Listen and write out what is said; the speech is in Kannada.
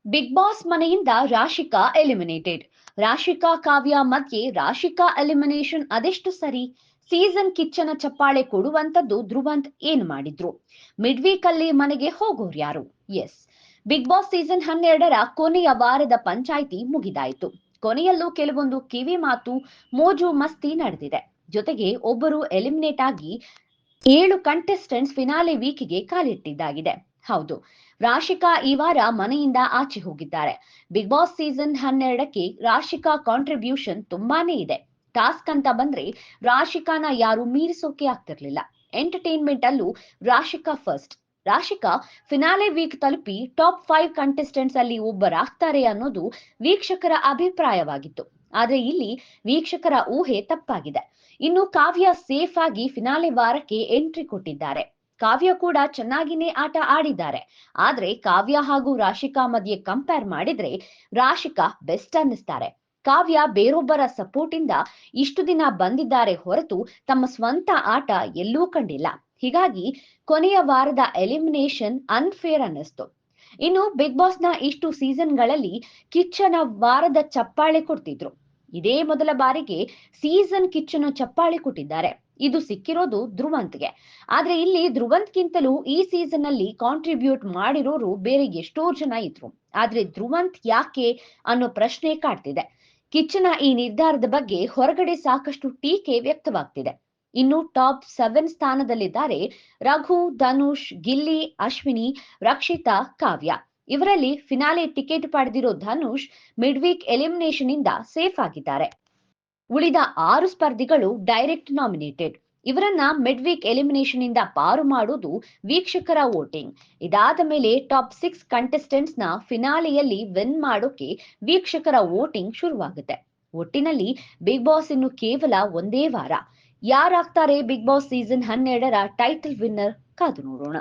ಬಿಗ್ ಬಾಸ್ ಮನೆಯಿಂದ ರಾಶಿಕಾ ಎಲಿಮಿನೇಟೆಡ್. ರಾಶಿಕಾ ಕಾವ್ಯ ಮಧ್ಯೆ ರಾಶಿಕಾ ಎಲಿಮಿನೇಷನ್ ಅದೆಷ್ಟು ಸರಿ? ಸೀಸನ್ ಕಿಚ್ಚನ ಚಪ್ಪಾಳೆ ಕೊಡುವಂತದ್ದು ಧ್ರುವಂತ್ ಏನ್ ಮಾಡಿದ್ರು? ಮಿಡ್ ವೀಕ್ ಅಲ್ಲಿ ಮನೆಗೆ ಹೋಗೋರು ಯಾರು? ಎಸ್, ಬಿಗ್ ಬಾಸ್ ಸೀಸನ್ 12ರ ಕೊನೆಯ ವಾರದ ಪಂಚಾಯಿತಿ ಮುಗಿದಾಯಿತು. ಕೊನೆಯಲ್ಲೂ ಕೆಲವೊಂದು ಕಿವಿ ಮಾತು, ಮೋಜು ಮಸ್ತಿ ನಡೆದಿದೆ. ಜೊತೆಗೆ ಒಬ್ಬರು ಎಲಿಮಿನೇಟ್ ಆಗಿ 7 ಕಂಟೆಸ್ಟೆಂಟ್ಸ್ ಫಿನಾಲೆ ವೀಕ್ಗೆ ಕಾಲಿಟ್ಟಿದ್ದಾಗಿದೆ. ಹೌದು, ರಾಶಿಕಾ ಈ ವಾರ ಮನೆಯಿಂದ ಆಚೆ ಹೋಗಿದ್ದಾರೆ. ಬಿಗ್ ಬಾಸ್ ಸೀಸನ್ 12ಕ್ಕೆ ರಾಶಿಕಾ ಕಾಂಟ್ರಿಬ್ಯೂಷನ್ ತುಂಬಾನೇ ಇದೆ. ಟಾಸ್ಕ್ ಅಂತ ಬಂದ್ರೆ ರಾಶಿಕಾನ ಯಾರು ಮೀರಿಸೋಕೆ ಆಗ್ತಿರ್ಲಿಲ್ಲ. ಎಂಟರ್ಟೈನ್ಮೆಂಟ್ ಅಲ್ಲೂ Rashika first. Rashika finale week ತಲುಪಿ ಟಾಪ್ 5 ಕಂಟೆಸ್ಟೆಂಟ್ಸ್ ಅಲ್ಲಿ ಒಬ್ಬರಾಗ್ತಾರೆ ಅನ್ನೋದು ವೀಕ್ಷಕರ ಅಭಿಪ್ರಾಯವಾಗಿತ್ತು. ಆದ್ರೆ ಇಲ್ಲಿ ವೀಕ್ಷಕರ ಊಹೆ ತಪ್ಪಾಗಿದೆ. ಇನ್ನು ಕಾವ್ಯ ಸೇಫ್ ಆಗಿ ಫಿನಾಲೆ ವಾರಕ್ಕೆ ಎಂಟ್ರಿ ಕೊಟ್ಟಿದ್ದಾರೆ. ಕಾವ್ಯ ಕೂಡ ಚೆನ್ನಾಗಿನೇ ಆಟ ಆಡಿದ್ದಾರೆ. ಆದ್ರೆ ಕಾವ್ಯ ಹಾಗೂ ರಾಶಿಕಾ ಮಧ್ಯೆ ಕಂಪೇರ್ ಮಾಡಿದ್ರೆ ರಾಶಿಕಾ ಬೆಸ್ಟ್ ಅನ್ನಿಸ್ತಾರೆ. ಕಾವ್ಯ ಬೇರೊಬ್ಬರ ಸಪೋರ್ಟ್ ಇಂದ ಇಷ್ಟು ದಿನ ಬಂದಿದ್ದಾರೆ ಹೊರತು ತಮ್ಮ ಸ್ವಂತ ಆಟ ಎಲ್ಲೂ ಕಂಡಿಲ್ಲ. ಹೀಗಾಗಿ ಕೊನೆಯ ವಾರದ ಎಲಿಮಿನೇಷನ್ ಅನ್ಫೇರ್ ಅನ್ನಿಸ್ತು. ಇನ್ನು ಬಿಗ್ ಬಾಸ್ ನ ಇಷ್ಟು ಸೀಸನ್ಗಳಲ್ಲಿ ಕಿಚ್ಚನ ವಾರದ ಚಪ್ಪಾಳೆ ಕೊಡ್ತಿದ್ರು. ಇದೇ ಮೊದಲ ಬಾರಿಗೆ ಸೀಸನ್ ಕಿಚ್ಚನ ಚಪ್ಪಾಳೆ ಕೊಟ್ಟಿದ್ದಾರೆ. ಇದು ಸಿಕ್ಕಿರೋದು ಧ್ರುವಂತ್ಗೆ. ಆದ್ರೆ ಇಲ್ಲಿ ಧ್ರುವಂತ್ಗಿಂತಲೂ ಈ ಸೀಸನ್ ಅಲ್ಲಿ ಕಾಂಟ್ರಿಬ್ಯೂಟ್ ಮಾಡಿರೋರು ಬೇರೆ ಎಷ್ಟೋ ಜನ ಇದ್ರು. ಆದ್ರೆ ಧ್ರುವಂತ್ ಯಾಕೆ ಅನ್ನೋ ಪ್ರಶ್ನೆ ಕಾಡ್ತಿದೆ. ಕಿಚ್ಚನ ಈ ನಿರ್ಧಾರದ ಬಗ್ಗೆ ಹೊರಗಡೆ ಸಾಕಷ್ಟು ಟೀಕೆ ವ್ಯಕ್ತವಾಗ್ತಿದೆ. ಇನ್ನು ಟಾಪ್ 7 ಸ್ಥಾನದಲ್ಲಿದ್ದಾರೆ ರಘು, ಧನುಷ್, ಗಿಲ್ಲಿ, ಅಶ್ವಿನಿ, ರಕ್ಷಿತಾ, ಕಾವ್ಯ. ಇವರಲ್ಲಿ ಫಿನಾಲೆ ಟಿಕೆಟ್ ಪಡೆದಿರೋ ಧನುಷ್ ಮಿಡ್ ವೀಕ್ ಎಲಿಮಿನೇಷನ್ ಇಂದ ಸೇಫ್ ಆಗಿದ್ದಾರೆ. ಉಳಿದ 6 ಸ್ಪರ್ಧಿಗಳು ಡೈರೆಕ್ಟ್ ನಾಮಿನೇಟೆಡ್. ಇವರನ್ನ ಮಿಡ್ ವೀಕ್ ಎಲಿಮಿನೇಷನ್ ಇಂದ ಪಾರು ಮಾಡುವುದು ವೀಕ್ಷಕರ ವೋಟಿಂಗ್. ಇದಾದ ಮೇಲೆ ಟಾಪ್ 6 ಕಂಟೆಸ್ಟೆಂಟ್ಸ್ ನ ಫಿನಾಲೆಯಲ್ಲಿ ವಿನ್ ಮಾಡೋಕೆ ವೀಕ್ಷಕರ ವೋಟಿಂಗ್ ಶುರುವಾಗುತ್ತೆ. ಒಟ್ಟಿನಲ್ಲಿ ಬಿಗ್ ಬಾಸ್ ಇನ್ನು ಕೇವಲ ಒಂದೇ ವಾರ. ಯಾರಾಗ್ತಾರೆ ಬಿಗ್ ಬಾಸ್ ಸೀಸನ್ 12ರ ಟೈಟಲ್ ವಿನ್ನರ್? ಕಾದು ನೋಡೋಣ.